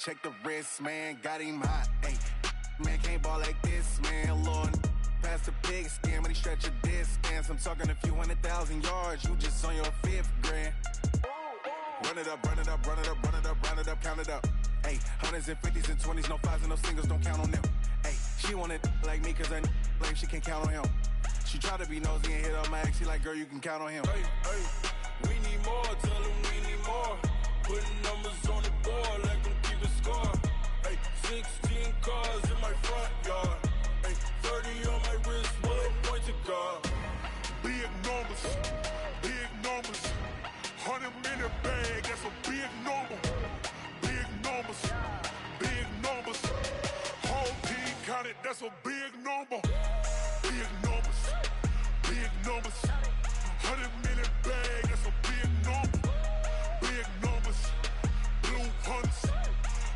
check the wrist, man, got him hot. Hey, man, can't ball like this, man, Lord. Past the pigskin when he stretch a distance. I'm talking a few 100,000 yards, you just on your 5th grand. Run it up, run it up, run it up, run it up, run it up, count it up. Hey, hundreds and 50s and 20s, no 5s and no singles, don't count on them. Hey, she want it like me cause her lame, she can't count on him. She try to be nosy and hit up my ex, she like, girl, you can count on him. Hey, hey, we need more, tell them we need more. Putting numbers on the board like I'm keeping score. Hey, 16 cars in my front yard. Hey, 30 on my wrist, what point to God. Big numbers, big numbers. 100-minute bag, that's a big number. Big numbers, big numbers. Whole team counted, that's a big number. Big numbers, big numbers. 100-minute bag, that's a big number. Big numbers, blue hunts.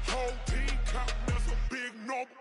Whole team counting, that's a big number.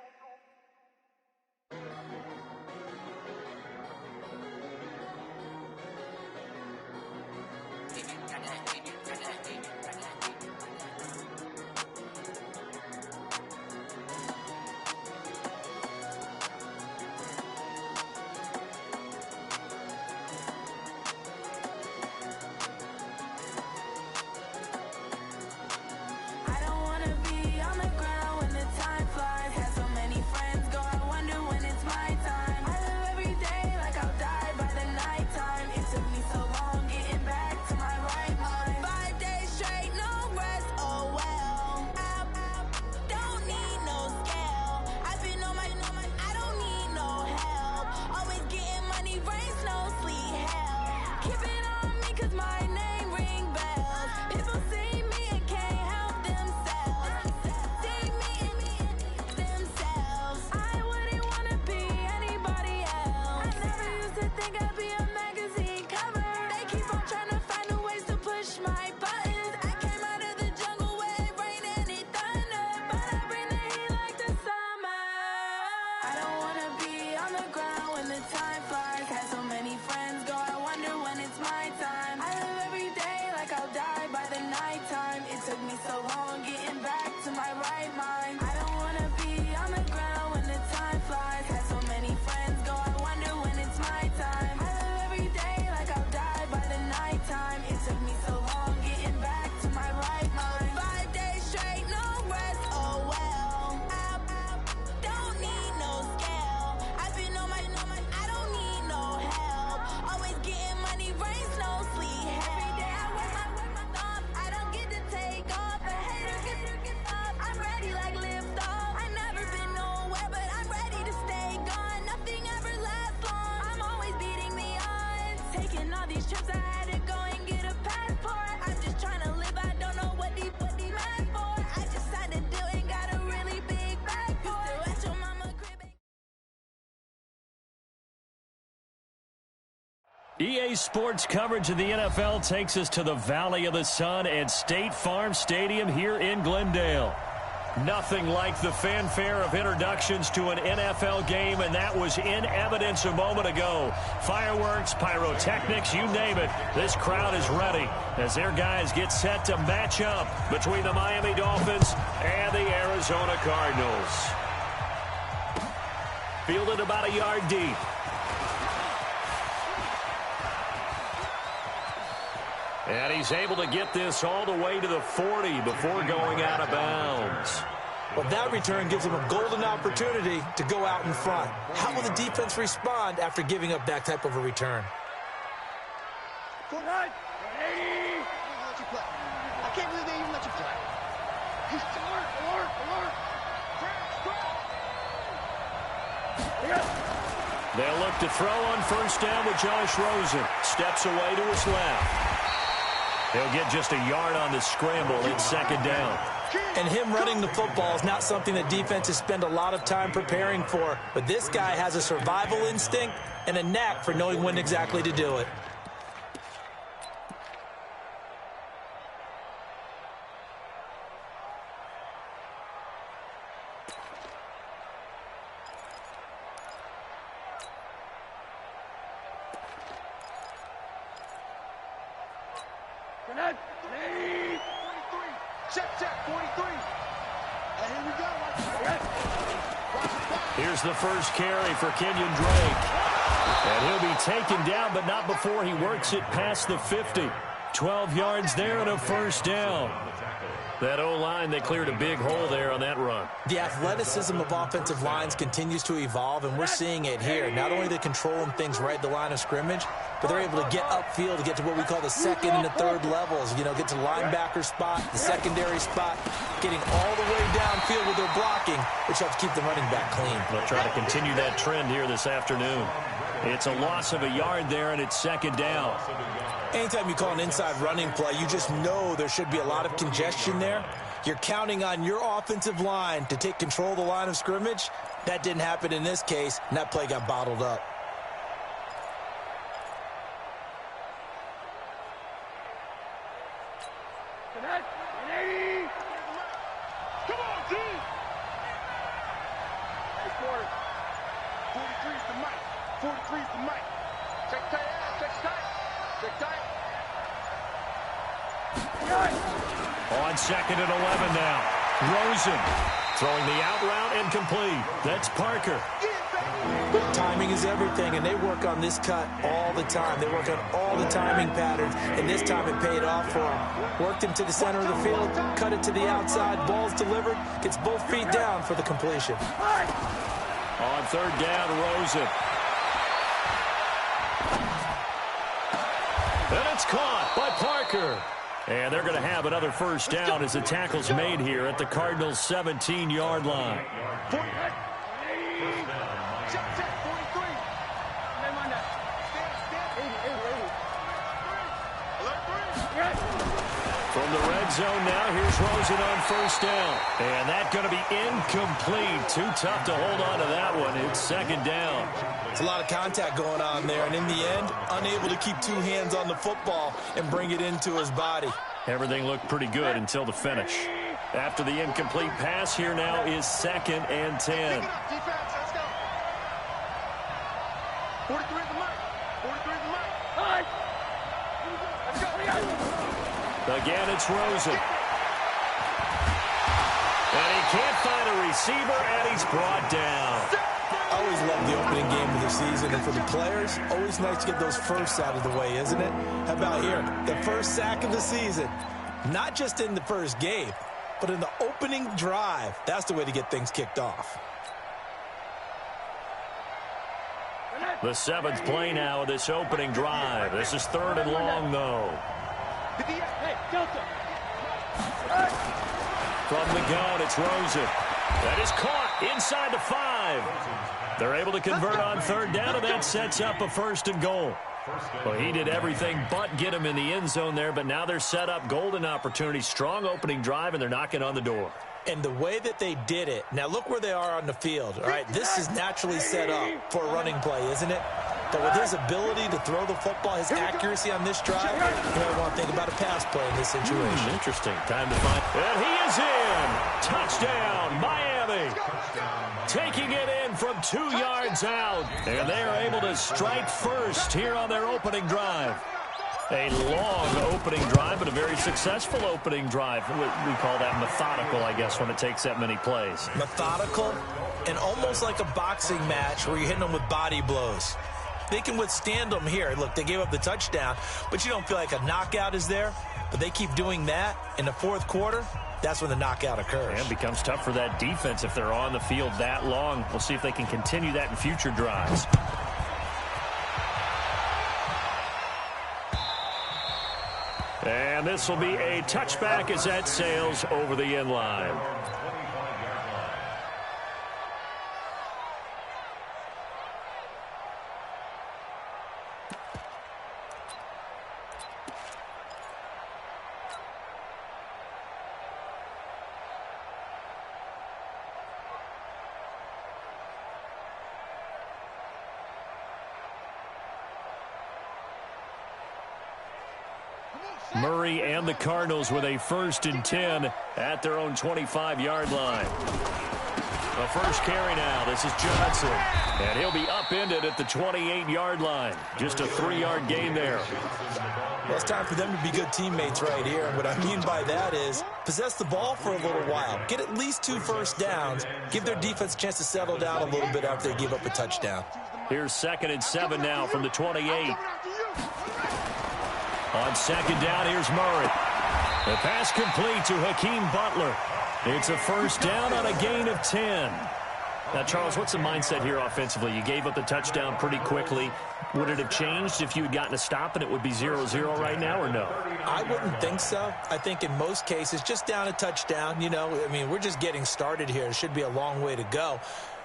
EA Sports coverage of the NFL takes us to the Valley of the Sun and State Farm Stadium here in Glendale. Nothing like the fanfare of introductions to an NFL game, and that was in evidence a moment ago. Fireworks, pyrotechnics, you name it. This crowd is ready as their guys get set to match up between the Miami Dolphins and the Arizona Cardinals. Fielded about a yard deep. And he's able to get this all the way to the 40 before going out of bounds. Well, that return gives him a golden opportunity to go out in front. How will the defense respond after giving up that type of a return? I can't believe they even let you play. Alert. They'll look to throw on first down with Josh Rosen. Steps away to his left. He'll get just a yard on the scramble. It's second down. And him running the football is not something that defenses spend a lot of time preparing for. But this guy has a survival instinct and a knack for knowing when exactly to do it. Check, 43. Here's the first carry for Kenyon Drake. And he'll be taken down, but not before he works it past the 50. 12 yards there and a first down. That O-line, they cleared a big hole there on that run. The athleticism of offensive lines continues to evolve, and we're seeing it here. Not only are they controlling things right at the line of scrimmage, but they're able to get upfield to get to what we call the second and the third levels. You know, get to the linebacker spot, the secondary spot, getting all the way downfield with their blocking, which helps keep the running back clean. They'll try to continue that trend here this afternoon. It's a loss of a yard there, and it's second down. Anytime you call an inside running play, you just know there should be a lot of congestion there. You're counting on your offensive line to take control of the line of scrimmage. That didn't happen in this case, and that play got bottled up. Come on, G! Hey, quarter. 43's the mic. 43's the mic. Check tight. Check tight. Check tight. On second and 11 now. Rosen throwing the out route and complete. That's Parker. Timing is everything, and they work on this cut all the time. They work on all the timing patterns, and this time it paid off for him. Worked him to the center of the field, cut it to the outside, ball's delivered, gets both feet down for the completion. On third down, Rosen. And it's caught by Parker. And they're going to have another first down as the tackle's made here at the Cardinals' 17-yard line. From the red zone now, here's Rosen on first down. And that's going to be incomplete. Too tough to hold on to that one. It's second down. It's a lot of contact going on there, and in the end, unable to keep two hands on the football and bring it into his body. Everything looked pretty good until the finish. After the incomplete pass, here now is second and 10. 43 is the mic. 43 is the mic. Let's go. Again, it's Rosen. And he can't find a receiver, and he's brought down. I always love the opening game of the season, and for the players, always nice to get those firsts out of the way, isn't it? How about here? The first sack of the season. Not just in the first game, but in the opening drive. That's the way to get things kicked off. The seventh play now of this opening drive. This is third and long, though. From the gun, it's Rosen. That is caught inside the 5. They're able to convert on third down, and that sets up a first and goal. Well, he did everything but get him in the end zone there, but now they're set up golden opportunity. Strong opening drive, and they're knocking on the door. And the way that they did it, now look where they are on the field. All right, this is naturally set up for a running play, isn't it? But with his ability to throw the football, his accuracy on this drive, you might want to think about a pass play in this situation. Interesting. Time to find. And he is in. Touchdown, Miami. Taking it in from 2 yards out. And they are able to strike first here on their opening drive. A long opening drive, but a very successful opening drive. We call that methodical, I guess, when it takes that many plays. Methodical and almost like a boxing match where you're hitting them with body blows. They can withstand them here. Look, they gave up the touchdown, but you don't feel like a knockout is there. But they keep doing that in the fourth quarter. That's when the knockout occurs. And it becomes tough for that defense if they're on the field that long. We'll see if they can continue that in future drives. And this will be a touchback as that sails over the end line. Murray and the Cardinals with a 1st and 10 at their own 25-yard line. A first carry now. This is Johnson. And he'll be upended at the 28-yard line. Just a 3-yard gain there. Well, it's time for them to be good teammates right here. And what I mean by that is possess the ball for a little while. Get at least 2 first downs. Give their defense a chance to settle down a little bit after they give up a touchdown. Here's 2nd and 7 now from the 28. On 2nd down, here's Murray. The pass complete to Hakeem Butler. It's a first down on a gain of 10. Now, Charles, what's the mindset here offensively? You gave up the touchdown pretty quickly. Would it have changed if you had gotten a stop and it would be 0-0 right now, or no? I wouldn't think so. I think in most cases, just down a touchdown, you know, I mean, we're just getting started here. It should be a long way to go.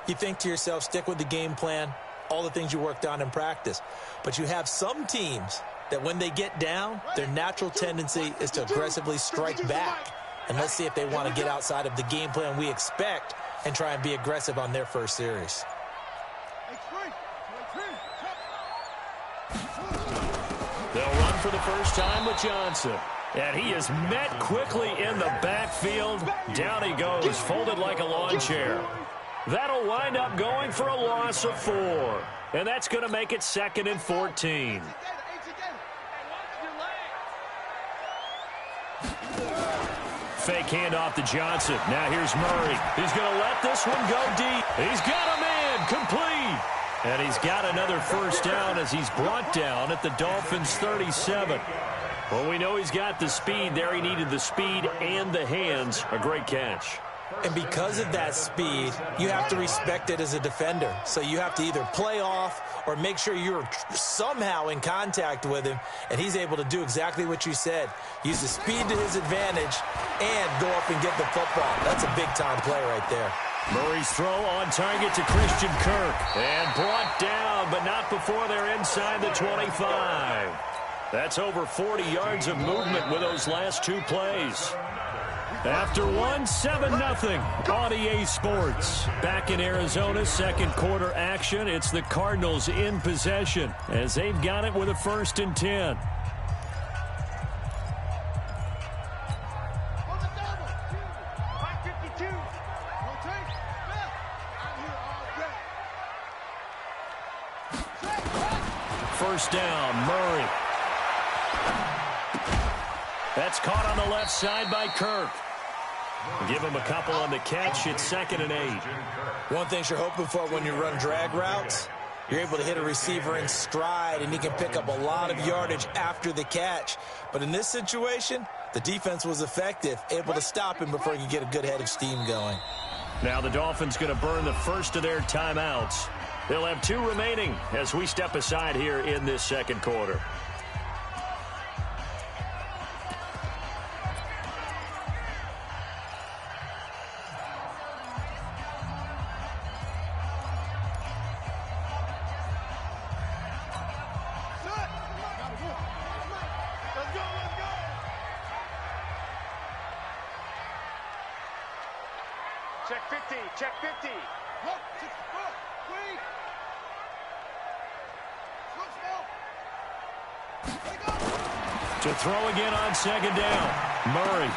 You think to yourself, stick with the game plan, all the things you worked on in practice. But you have some teams that when they get down, their natural tendency is to aggressively strike back. And let's see if they want to get outside of the game plan we expect and try and be aggressive on their first series. They'll run for the first time with Johnson. And he is met quickly in the backfield. Down he goes, folded like a lawn chair. That'll wind up going for a loss of 4. And that's going to make it 2nd and 14. Fake handoff to Johnson. Now here's Murray. He's going to let this one go deep. He's got a man complete. And he's got another first down as he's brought down at the Dolphins' 37. Well, we know he's got the speed there. He needed the speed and the hands. A great catch. And because of that speed, you have to respect it as a defender. So you have to either play off or make sure you're somehow in contact with him, and he's able to do exactly what you said. Use the speed to his advantage and go up and get the football. That's a big-time play right there. Murray's throw on target to Christian Kirk. And brought down, but not before they're inside the 25. That's over 40 yards of movement with those last 2 plays. After 1, 7-0 on EA Sports. Back in Arizona, 2nd quarter action. It's the Cardinals in possession as they've got it with a 1st and 10. First down, Murray. That's caught on the left side by Kirk. Give him a couple on the catch. It's 2nd and 8. One thing you're hoping for when you run drag routes, you're able to hit a receiver in stride, and he can pick up a lot of yardage after the catch. But in this situation, the defense was effective, able to stop him before he could get a good head of steam going. Now the Dolphins going to burn the first of their timeouts. They'll have 2 remaining as we step aside here in this 2nd quarter. Check 50, check 50. To throw again on 2nd down. Murray.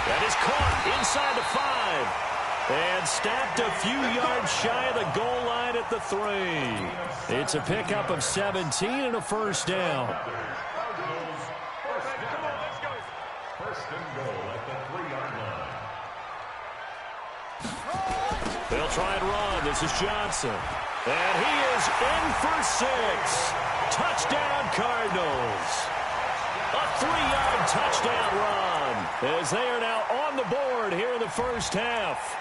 That is caught inside the 5. And snapped a few yards shy of the goal line at the 3. It's a pickup of 17 and a first down. First and goal at the 3-yard line. They'll try and run. This is Johnson. And he is in for 6. Touchdown, Cardinals. A 3-yard touchdown run as they are now on the board here in the first half.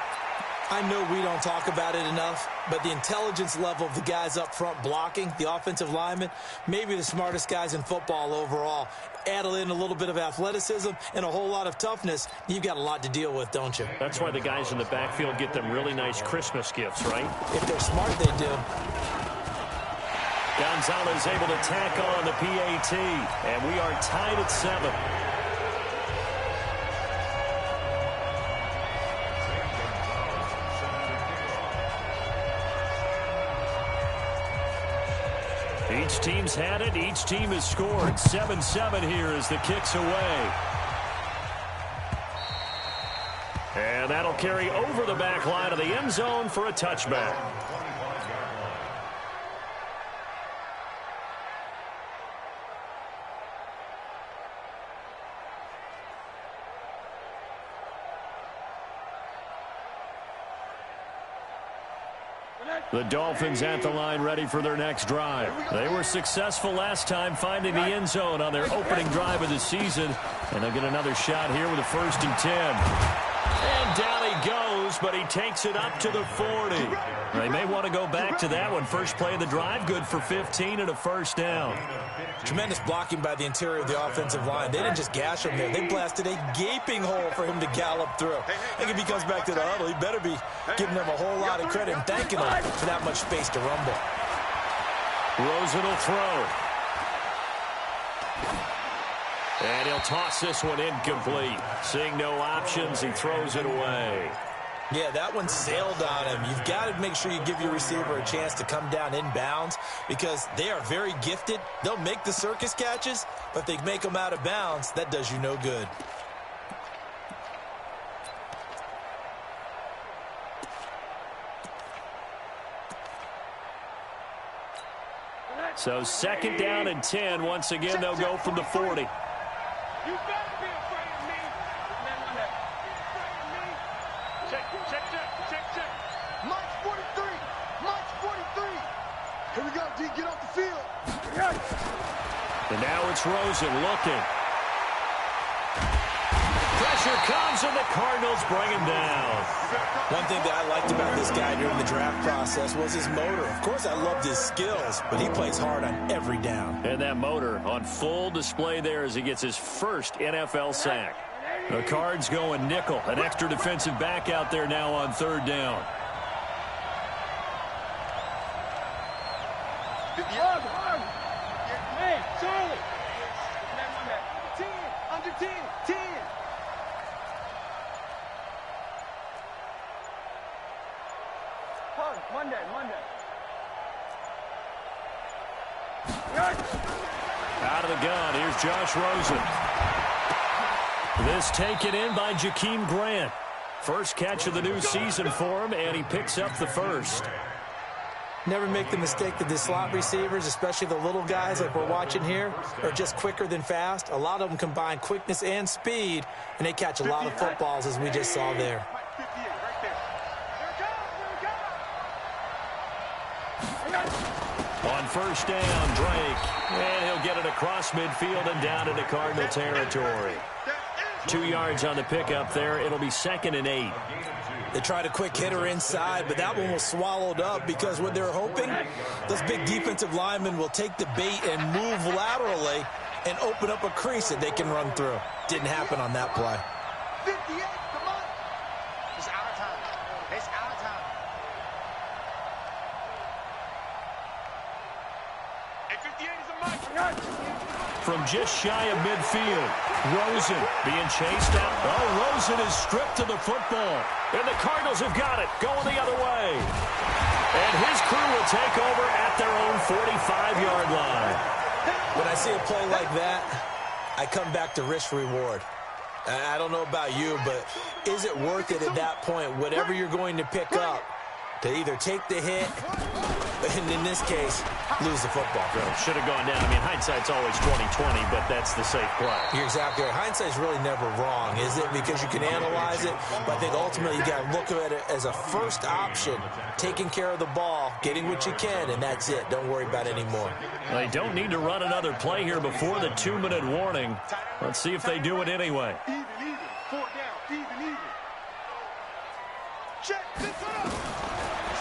I know we don't talk about it enough, but the intelligence level of the guys up front blocking, the offensive linemen, maybe the smartest guys in football overall. Add in a little bit of athleticism and a whole lot of toughness, you've got a lot to deal with, don't you? That's why the guys in the backfield get them really nice Christmas gifts, right? If they're smart, they do. Gonzalez able to tack on the PAT, and we are tied at 7. Each team's had it. Each team has scored. 7-7 here as the kick's away. And And that'll carry over the back line of the end zone for a touchback. The Dolphins at the line ready for their next drive. They were successful last time finding the end zone on their opening drive of the season. And they'll get another shot here with a 1st and 10. And down he goes, but he takes it up to the 40. They may want to go back to that one. First play of the drive, good for 15 and a 1st down. Tremendous blocking by the interior of the offensive line. They didn't just gash him there. They blasted a gaping hole for him to gallop through. I think if he comes back to the huddle, he better be giving them a whole lot of credit and thanking them for that much space to rumble. Rosen will throw. And he'll toss this one incomplete. Seeing no options, he throws it away. Yeah, that one sailed on him. You've got to make sure you give your receiver a chance to come down inbounds because they are very gifted. They'll make the circus catches, but if they make them out of bounds, that does you no good. So 2nd down and 10. Once again, they'll go from the 40. You better be afraid of me. Check. March 43. March 43. Here we go, D. Get off the field. And now it's Rosen looking. Pressure comes, and the Cardinals bring him down. One thing that I liked about this guy during the draft process was his motor. Of course, I loved his skills, but he plays hard on every down. And that motor on full display there as he gets his first NFL sack. The Cards going nickel. An extra defensive back out there now on 3rd down. Hey, Charlie. 10, under 10, 10. Monday. Out of the gun, here's Josh Rosen. This taken in by Jakeem Grant. First catch of the new season for him, and he picks up the 1st. Never make the mistake that the slot receivers, especially the little guys like we're watching here, are just quicker than fast. A lot of them combine quickness and speed, and they catch a lot of footballs, as we just saw there. On 1st down, Drake. And he'll get it across midfield and down into Cardinal territory. 2 yards on the pickup there. It'll be 2nd and 8. They tried a quick hitter inside, but that one was swallowed up because what they're hoping, those big defensive linemen will take the bait and move laterally and open up a crease that they can run through. Didn't happen on that play. 58, come on. It's out of time. It's out of time. Hey, 58 is a mic. From just shy of midfield, Rosen being chased out. Oh, Rosen is stripped to the football. And the Cardinals have got it, going the other way. And his crew will take over at their own 45-yard line. When I see a play like that, I come back to risk-reward. I don't know about you, but is it worth it at that point, whatever you're going to pick up, to either take the hit, and in this case, lose the football? Should have gone down. I mean, hindsight's always 20/20, but that's the safe play. You're exactly right. Hindsight's really never wrong, is it? Because you can analyze it, but I think ultimately you got to look at it as a first option, taking care of the ball, getting what you can, and that's it. Don't worry about it anymore. They don't need to run another play here before the 2-minute warning. Let's see if they do it anyway. Even. 4 down. Even. Check this out.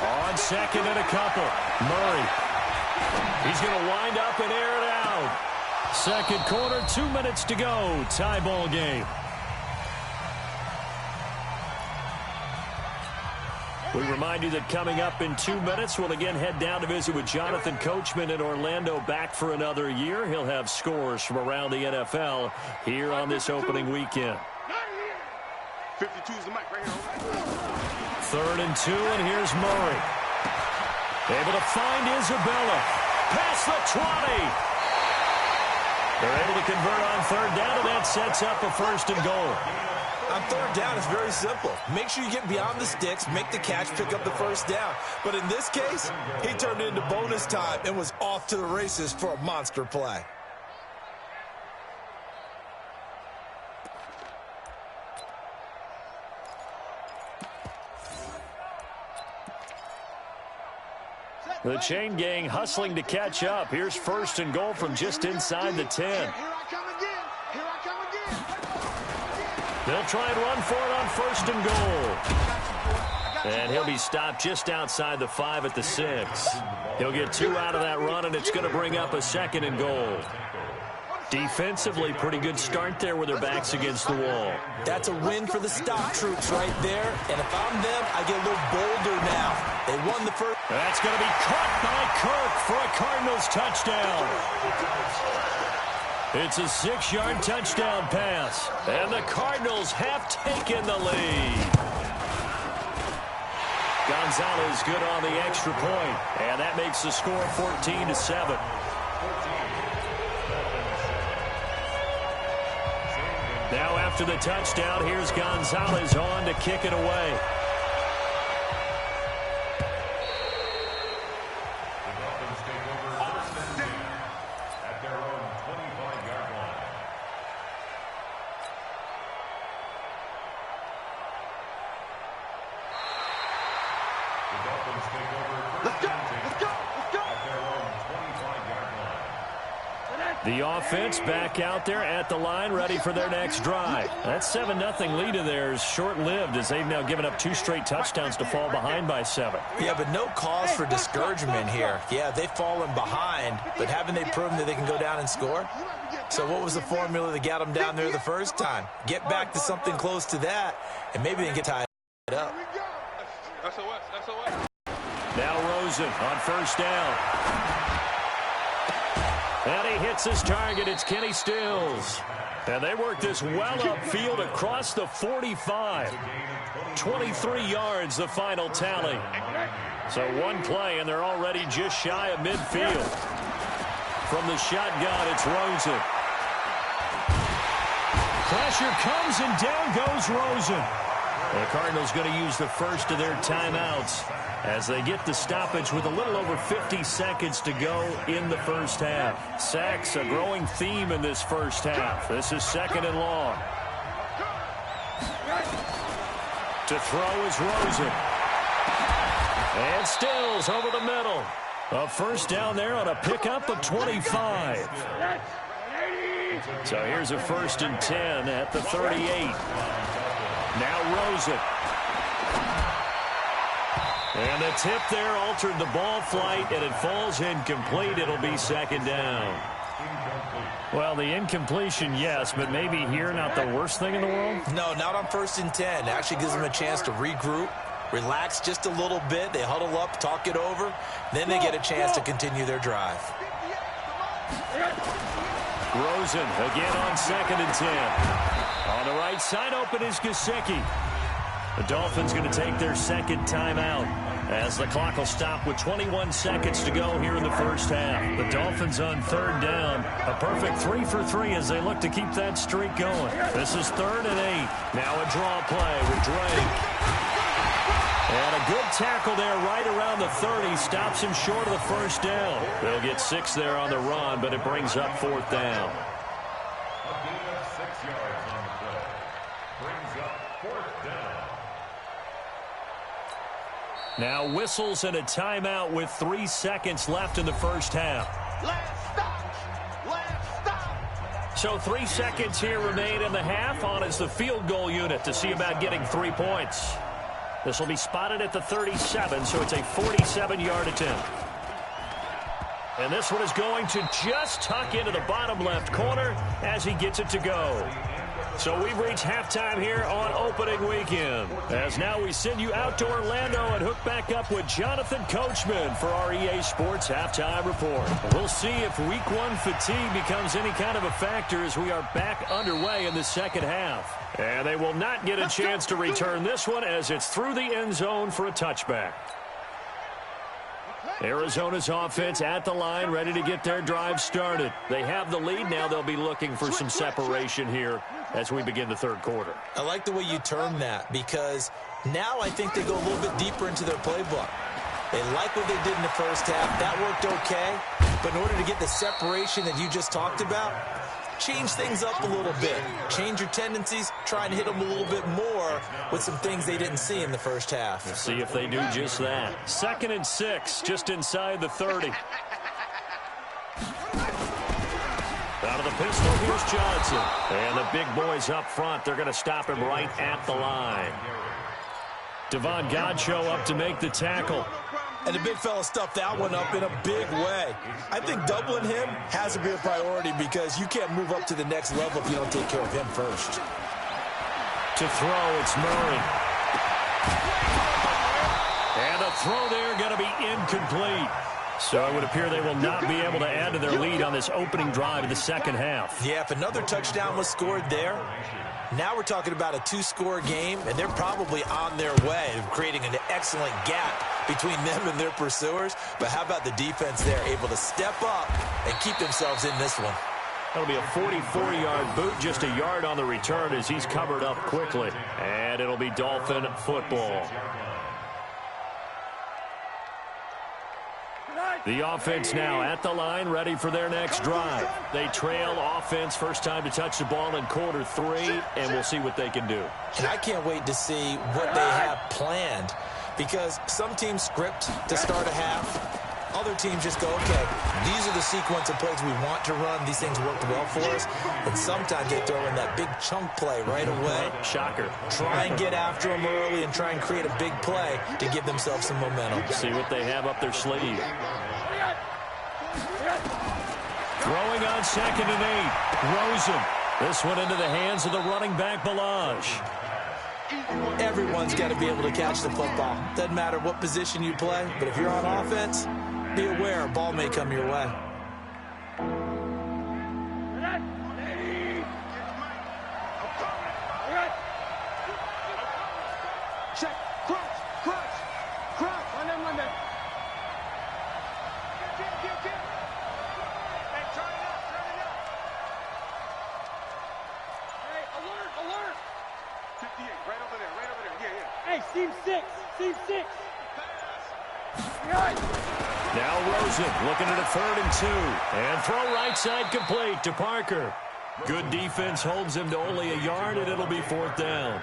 On 2nd and a couple, Murray. He's going to wind up and air it out. 2nd quarter, 2 minutes to go. Tie ball game. We remind you that coming up in 2 minutes, we'll again head down to visit with Jonathan Coachman in Orlando, back for another year. He'll have scores from around the NFL here on this opening weekend. 52 is the mic right here. 3rd and 2, and here's Murray. Able to find Isabella. Past the 20. They're able to convert on 3rd down, and that sets up a 1st and goal. On third down, it's very simple. Make sure you get beyond the sticks, make the catch, pick up the first down. But in this case, he turned it into bonus time and was off to the races for a monster play. The chain gang hustling to catch up. Here's first and goal from just inside the 10. Here I come again. Here I come again. They'll try and run for it on first and goal. And he'll be stopped just outside the 5 at the 6. He'll get 2 out of that run, and it's going to bring up a second and goal. Defensively, pretty good start there with their backs against the wall. That's a win for the stop troops right there. And if I'm them, I get a little bolder now. They won the first. That's going to be caught by Kirk for a Cardinals touchdown. It's a 6-yard touchdown pass. And the Cardinals have taken the lead. Gonzalez good on the extra point. And that makes the score 14-7. Now after the touchdown, here's Gonzalez on to kick it away. The offense back out there at the line, ready for their next drive. That 7-0 lead of theirs short-lived as they've now given up 2 straight touchdowns to fall behind by 7. Yeah, but no cause for discouragement here. Yeah, they've fallen behind, but haven't they proven that they can go down and score? So what was the formula that got them down there the first time? Get back to something close to that, and maybe they can get tied up. Now Rosen on first down. And he hits his target. It's Kenny Stills. And they work this well upfield across the 45. 23 yards, the final tally. So one play, and they're already just shy of midfield. From the shotgun, it's Rosen. Pressure comes, and down goes Rosen. The Cardinals going to use the first of their timeouts as they get the stoppage with a little over 50 seconds to go in the first half. Sacks, a growing theme in this first half. This is second and long. To throw is Rosen. And Stills over the middle. A first down there on a pickup of 25. So here's a 1st and 10 at the 38. Now Rosen. And the tip there altered the ball flight, and it falls incomplete. It'll be second down. Well, the incompletion, yes, but maybe here not the worst thing in the world? No, not on 1st and 10. It actually gives them a chance to regroup, relax just a little bit. They huddle up, talk it over. Then they get a chance to continue their drive. Rosen again on 2nd and 10. On the right side, open is Gesicki. The Dolphins going to take their second timeout as the clock will stop with 21 seconds to go here in the first half. The Dolphins on 3rd down. A perfect 3 for 3 as they look to keep that streak going. This is 3rd and 8. Now a draw play with Drake. And a good tackle there right around the 30. Stops him short of the first down. They'll get 6 there on the run, but it brings up 4th down. Now whistles and a timeout with 3 seconds left in the first half. Last stop. So 3 seconds here remain in the half. On is the field goal unit to see about getting 3 points. This will be spotted at the 37, so it's a 47-yard attempt. And this one is going to just tuck into the bottom left corner as he gets it to go. So we've reached halftime here on opening weekend. As now we send you out to Orlando and hook back up with Jonathan Coachman for our EA Sports Halftime Report. We'll see if Week 1 fatigue becomes any kind of a factor as we are back underway in the second half. And they will not get a chance to return this one as it's through the end zone for a touchback. Arizona's offense at the line, ready to get their drive started. They have the lead. Now they'll be looking for some separation here as we begin the third quarter. I like the way you term that, because now I think they go a little bit deeper into their playbook. They like what they did in the first half. That worked okay. But in order to get the separation that you just talked about, change things up a little bit. Change your tendencies. Try and hit them a little bit more with some things they didn't see in the first half. We'll see if they do just that. 2nd and 6, just inside the 30. Out of the pistol, here's Johnson. And the big boys up front, they're going to stop him right at the line. Devon Godchaux up to make the tackle. And the big fella stuffed that one up in a big way. I think doubling him has to be a priority, because you can't move up to the next level if you don't take care of him first. To throw, it's Murray. And a throw there going to be incomplete. So it would appear they will not be able to add to their lead on this opening drive of the second half. Yeah, if another touchdown was scored there, now we're talking about a 2-score game, and they're probably on their way of creating an excellent gap between them and their pursuers. But how about the defense there, able to step up and keep themselves in this one? That'll be a 44-yard boot, just a yard on the return as he's covered up quickly. And it'll be Dolphin football. The offense now at the line, ready for their next drive. They trail offense, first time to touch the ball in quarter 3, and we'll see what they can do. And I can't wait to see what they have planned, because some teams script to start a half. Other teams just go, okay, these are the sequence of plays we want to run. These things worked well for us. And sometimes they throw in that big chunk play right away. Shocker. Try and get after them early and try and create a big play to give themselves some momentum. See what they have up their sleeve. Throwing on 2nd and 8. Rosen. This one into the hands of the running back, Balaj. Everyone's got to be able to catch the football. Doesn't matter what position you play, but if you're on offense, be aware a ball may come your way. Check. Crunch. On them. Hey, turn it up. Hey, alert. 58, right over there. Yeah. Hey, seam 6. Now Rosen looking at a 3rd and 2. And throw right side complete to Parker. Good defense holds him to only a yard, and it'll be 4th down.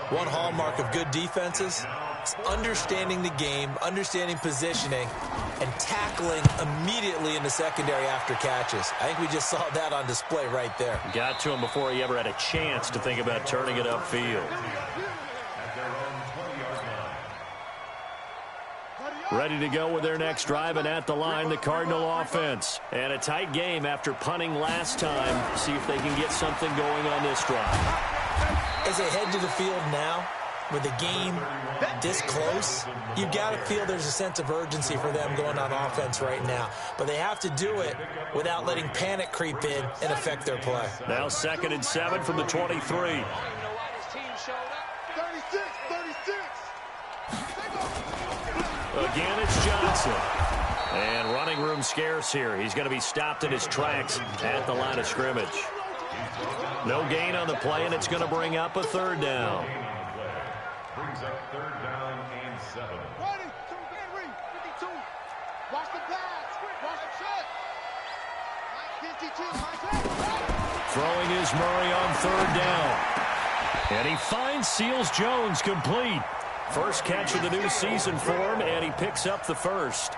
One hallmark of good defenses is understanding the game, understanding positioning, and tackling immediately in the secondary after catches. I think we just saw that on display right there. Got to him before he ever had a chance to think about turning it upfield. Ready to go with their next drive, and at the line, the Cardinal offense. And a tight game after punting last time. See if they can get something going on this drive. As they head to the field now, with the game this close, you've got to feel there's a sense of urgency for them going on offense right now. But they have to do it without letting panic creep in and affect their play. Now 2nd and 7 from the 23. 36. Again, it's Johnson. And running room scarce here. He's going to be stopped in his tracks at the line of scrimmage. No gain on the play, and it's going to bring up a 3rd down. Brings up 3rd down and 7. Ready. 52. Watch the pass. Watch the shot. 52. Throwing is Murray on 3rd down. And he finds Seals Jones complete. First catch of the new season for him, and he picks up the first.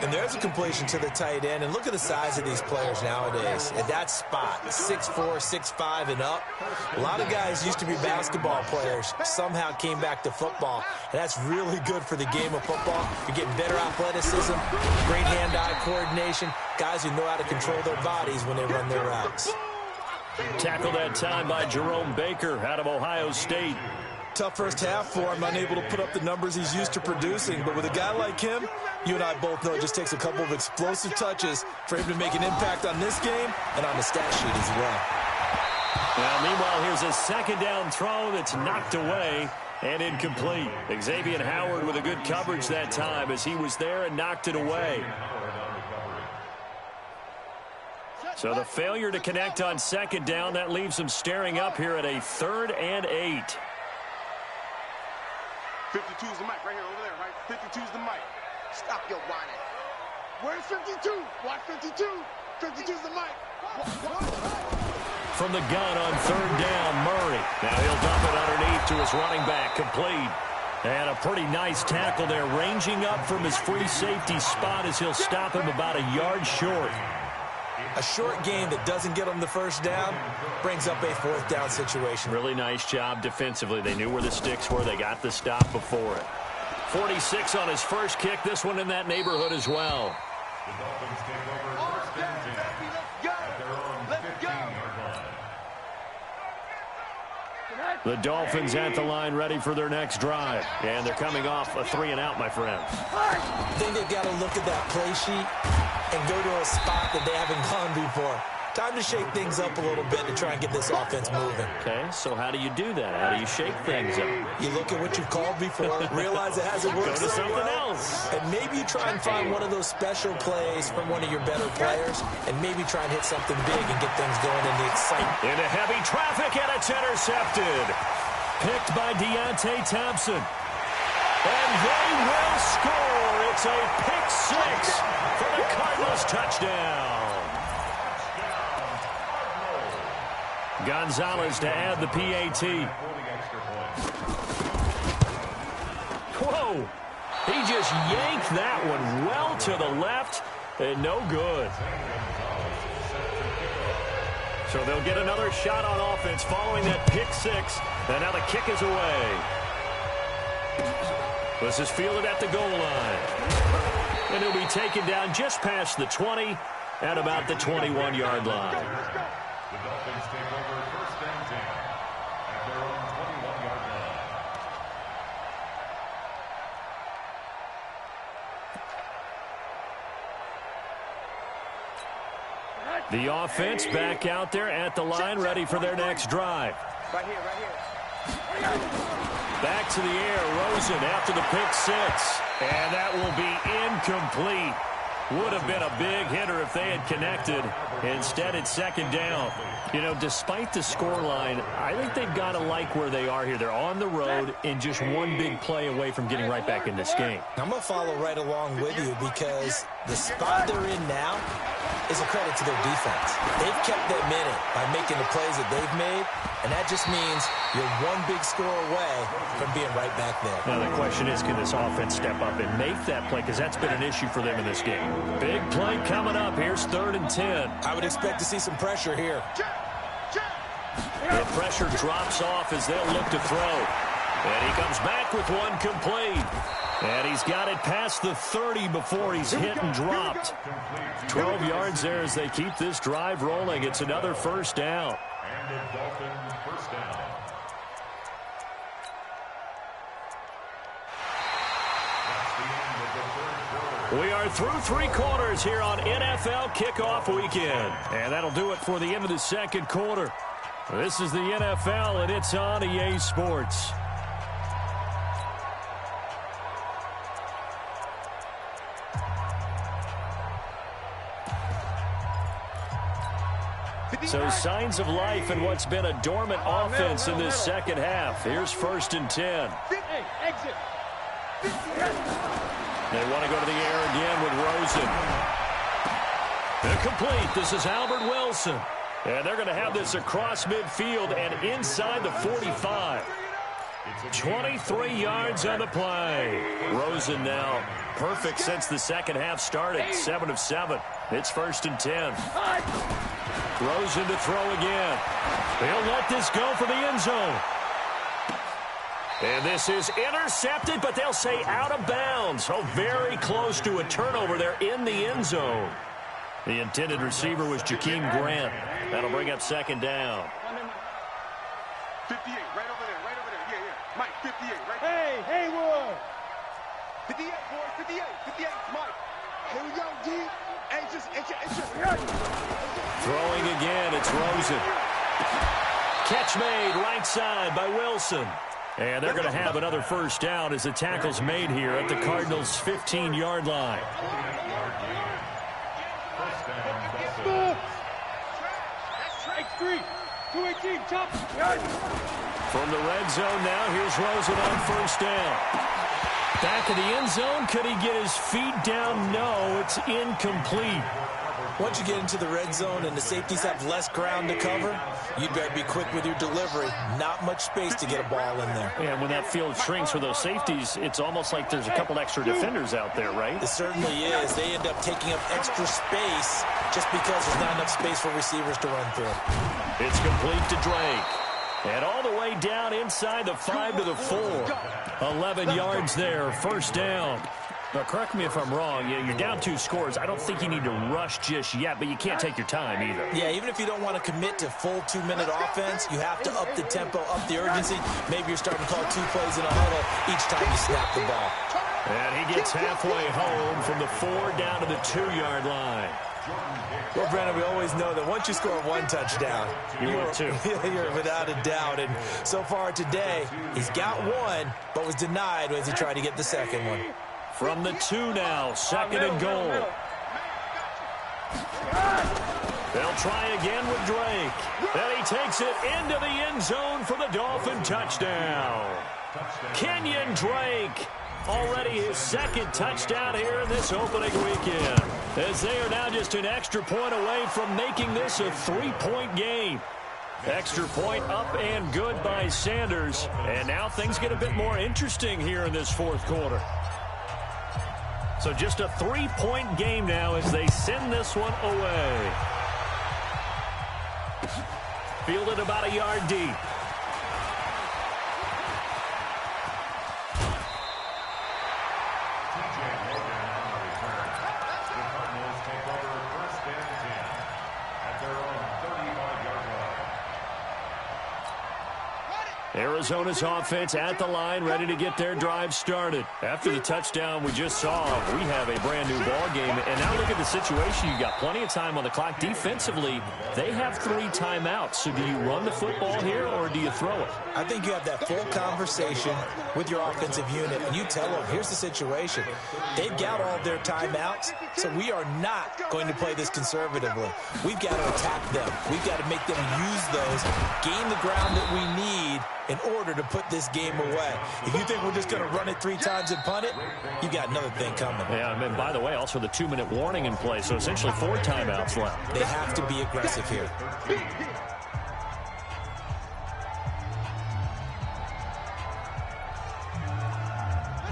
And there's a completion to the tight end. And look at the size of these players nowadays. At that spot, 6'4", 6'5", and up. A lot of guys used to be basketball players, somehow came back to football. And that's really good for the game of football. You're getting better athleticism, great hand-eye coordination, guys who know how to control their bodies when they run their routes. Tackled that time by Jerome Baker out of Ohio State. Tough first half for him, unable to put up the numbers he's used to producing. But with a guy like him, you and I both know it just takes a couple of explosive touches for him to make an impact on this game and on the stat sheet as well. Now, meanwhile, here's a 2nd down throw that's knocked away and incomplete. Xavier Howard with a good coverage that time as he was there and knocked it away. So the failure to connect on second down, that leaves them staring up here at a 3rd and 8. 52 is the mic right here, over there, right? 52 is the mic. Stop your whining. Where's 52? Watch 52. 52 is the mic. From the gun on 3rd down, Murray. Now he'll dump it underneath to his running back, complete. And a pretty nice tackle there, ranging up from his free safety spot as he'll stop him about a yard short. A short game that doesn't get them the first down brings up a 4th down situation. Really nice job defensively. They knew where the sticks were. They got the stop before it. 46 on his first kick. This one in that neighborhood as well. The Dolphins take over first and 10 at their own 15-yard line. The Dolphins at the line ready for their next drive. And they're coming off a 3-and-out, my friend. I think they've got to look at that play sheet and go to a spot that they haven't gone before. Time to shake things up a little bit to try and get this offense moving. Okay, so how do you do that? How do you shake things up? You look at what you've called before, realize it hasn't worked Go to so something well, else. and maybe you try and find one of those special plays from one of your better players, and maybe try and hit something big and get things going in the excitement. Into heavy traffic, and it's intercepted. Picked by Deontay Thompson. And they will score. It's a pick six for the Cardinals touchdown. Gonzalez to add the PAT. Whoa. He just yanked that one well to the left and no good. So they'll get another shot on offense following that pick six. And now the kick is away. This is fielded at the goal line. And he'll be taken down just past the 20 at about the 21-yard line. The Dolphins take over first and 10 at their own 21-yard line. The offense back out there at the line, ready for their next drive. Right here, right here. Back to the air, Rosen after the pick six. And that will be incomplete. Would have been a big hitter if they had connected. Instead, it's second down. You know, despite the scoreline, I think they've got to like where they are here. They're on the road and just one big play away from getting right back in this game. I'm going to follow right along with you because the spot they're in now is a credit to their defense. They've kept them in it by making the plays that they've made, and that just means you're one big score away from being right back there. Now the question is, can this offense step up and make that play? Because that's been an issue for them in this game. Big play coming up. Here's 3rd and 10. I would expect to see some pressure here. The pressure drops off as they'll look to throw. And he comes back with one complete. And he's got it past the 30 before he's hit and dropped. 12 yards there as they keep this drive rolling. It's another first down. And a Dolphin first down. We are through 3 quarters here on NFL Kickoff Weekend. And that'll do it for the end of the second quarter. This is the NFL, and it's on EA Sports. So signs of life in what's been a dormant offense in this second half. Here's 1st and 10. Hey, exit. They want to go to the air again with Rosen. Incomplete. This is Albert Wilson. And they're going to have this across midfield and inside the 45. 23 yards on the play. Rosen now perfect since the second half started. 7 of 7. It's 1st and 10. Rosen to throw again. He'll let this go for the end zone. And this is intercepted, but they'll say out of bounds. So very close to a turnover there in the end zone. The intended receiver was Jakeem Grant. That'll bring up second down. 58, right over there, right over there. Yeah, yeah. Mike, 58, right there. Hey, Haywood. 58, boys, 58, 58, Mike. Here we go, D. Hey, just. Throwing again, it's Rosen. Catch made right side by Wilson. And they're going to have another first down as the tackle's made here at the Cardinals' 15-yard line. X3, 218, chop. From the red zone now, here's Rosen on first down. Back of the end zone, could he get his feet down? No, it's incomplete. Once you get into the red zone and the safeties have less ground to cover, you better be quick with your delivery. Not much space to get a ball in there. And when that field shrinks for those safeties, it's almost like there's a couple extra defenders out there, right? It certainly is. They end up taking up extra space just because there's not enough space for receivers to run through. It's complete to Drake. And all the way down inside the 5 to the 4. 11 yards there, first down. Now, correct me if I'm wrong. You're down 2 scores. I don't think you need to rush just yet, but you can't take your time either. Yeah, even if you don't want to commit to full 2-minute offense, you have to up the tempo, up the urgency. Maybe you're starting to call 2 plays in a huddle each time you snap the ball. And he gets halfway home from the 4 down to the 2-yard line. Well, Brandon, we always know that once you score 1 touchdown, you're 2. You're without a doubt. And so far today, he's got 1, but was denied as he tried to get the second one. From the 2 now, 2nd and goal. They'll try again with Drake. And he takes it into the end zone for the Dolphin touchdown. Kenyon Drake, already his 2nd touchdown here in this opening weekend, as they are now just an extra point away from making this a 3-point game. Extra point up and good by Sanders. And now things get a bit more interesting here in this 4th quarter. So just a 3-point game now as they send this one away. Fielded about a yard deep. Arizona's offense at the line, ready to get their drive started. After the touchdown we just saw, we have a brand new ball game. And now look at the situation. You got plenty of time on the clock. Defensively, they have 3 timeouts. So do you run the football here or do you throw it? I think you have that full conversation with your offensive unit, and you tell them, here's the situation. They've got all their timeouts, so we are not going to play this conservatively. We've got to attack them. We've got to make them use those, gain the ground that we need in order to put this game away. If you think we're just going to run it 3 times and punt it, you got another thing coming. Yeah, and by the way, also the 2-minute warning in play, so essentially 4 timeouts left. They have to be aggressive here.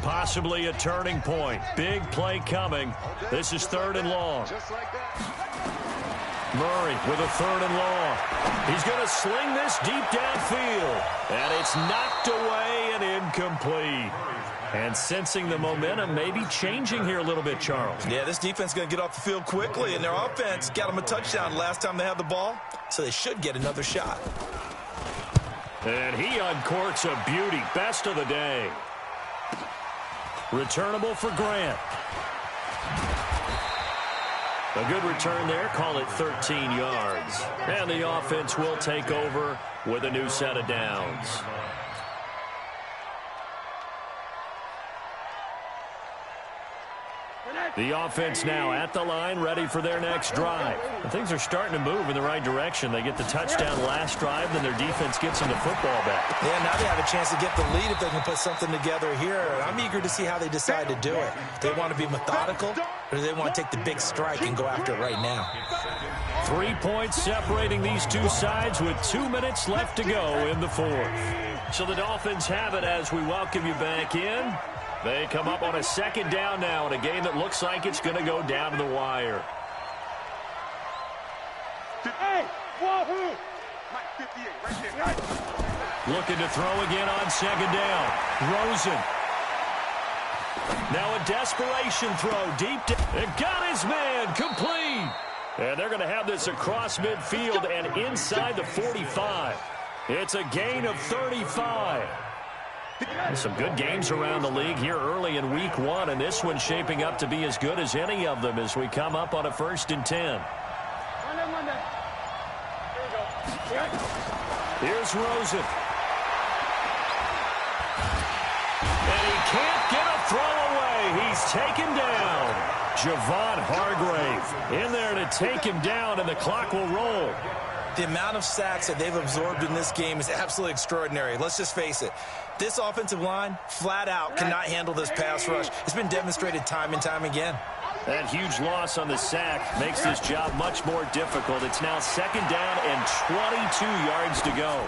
Possibly a turning point. Big play coming. This is 3rd and long. Murray with a 3rd and long. He's going to sling this deep downfield. And it's knocked away and incomplete. And sensing the momentum maybe changing here a little bit, Charles. Yeah, this defense is going to get off the field quickly, and their offense got them a touchdown last time they had the ball, so they should get another shot. And he uncorks a beauty. Best of the day. Returnable for Grant. A good return there. Call it 13 yards. And the offense will take over with a new set of downs. The offense now at the line, ready for their next drive. And things are starting to move in the right direction. They get the touchdown last drive, then their defense gets them the football back. Yeah, now they have a chance to get the lead if they can put something together here. I'm eager to see how they decide to do it. Do they want to be methodical, or do they want to take the big strike and go after it right now? 3 points separating these two sides with 2 minutes left to go in the 4th. So the Dolphins have it as we welcome you back in. They come up on a 2nd down now in a game that looks like it's going to go down to the wire. Hey, wahoo! Mike 58, right there. Looking to throw again on 2nd down. Rosen. Now a desperation throw deep down. And got his man complete. And they're going to have this across midfield and inside the 45. It's a gain of 35. Some good games around the league here early in week 1, and this one's shaping up to be as good as any of them as we come up on a 1st and 10. Here's Rosen. And he can't get a throw away. He's taken down. Javon Hargrave in there to take him down, and the clock will roll. The amount of sacks that they've absorbed in this game is absolutely extraordinary. Let's just face it. This offensive line, flat out, cannot handle this pass rush. It's been demonstrated time and time again. That huge loss on the sack makes this job much more difficult. It's now 2nd down and 22 yards to go.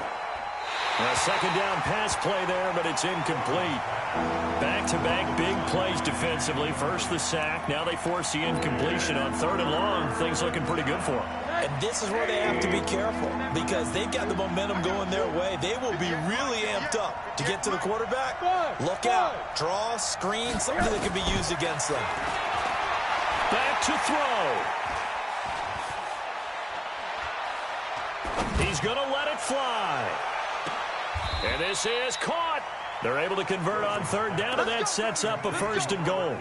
A 2nd down pass play there, but it's incomplete. Back-to-back big plays defensively. First the sack. Now they force the incompletion on 3rd and long. Things looking pretty good for them. And this is where they have to be careful because they've got the momentum going their way. They will be really amped up to get to the quarterback. Look out. Draw, screen, something that can be used against them. Back to throw. He's going to let it fly. And this is caught. They're able to convert on 3rd down, and that sets up a 1st and goal.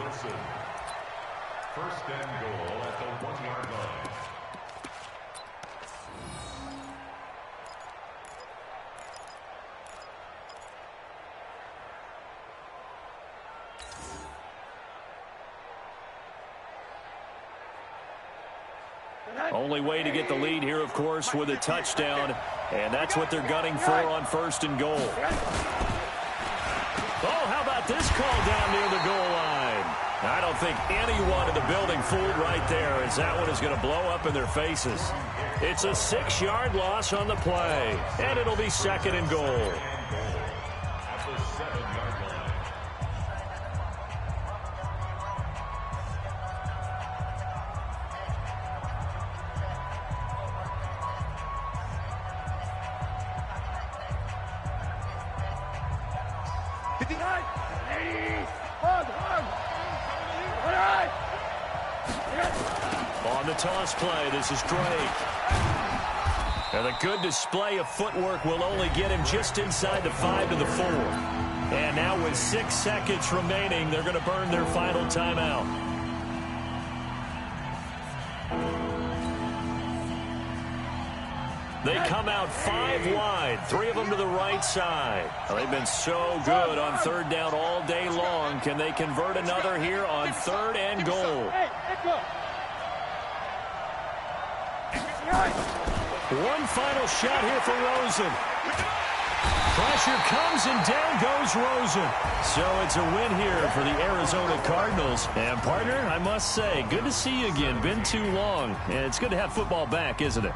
1st and goal at the 1-yard line. Only way to get the lead here, of course, with a touchdown, and that's what they're gunning for on 1st and goal. Oh, how about this call down near the goal line? I don't think anyone in the building fooled right there, as that one is going to blow up in their faces. It's a 6-yard loss on the play, and it'll be 2nd and goal. At the 7-yard line. On the toss play, this is Drake. And a good display of footwork will only get him just inside the 5 to the 4. And now with 6 seconds remaining, they're going to burn their final timeout. They come out 5 wide, 3 of them to the right side. Well, they've been so good on 3rd down all day long. Can they convert another here on 3rd and goal? One final shot here for Rosen. Pressure comes and down goes Rosen. So it's a win here for the Arizona Cardinals. And partner, I must say, good to see you again. Been too long. And it's good to have football back, isn't it?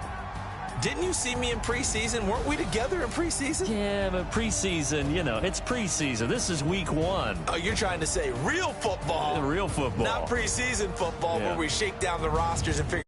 Didn't you see me in preseason? Weren't we together in preseason? Yeah, but preseason, you know, it's preseason. This is week 1. Oh, you're trying to say real football. Real football. Not preseason football where we shake down the rosters and figure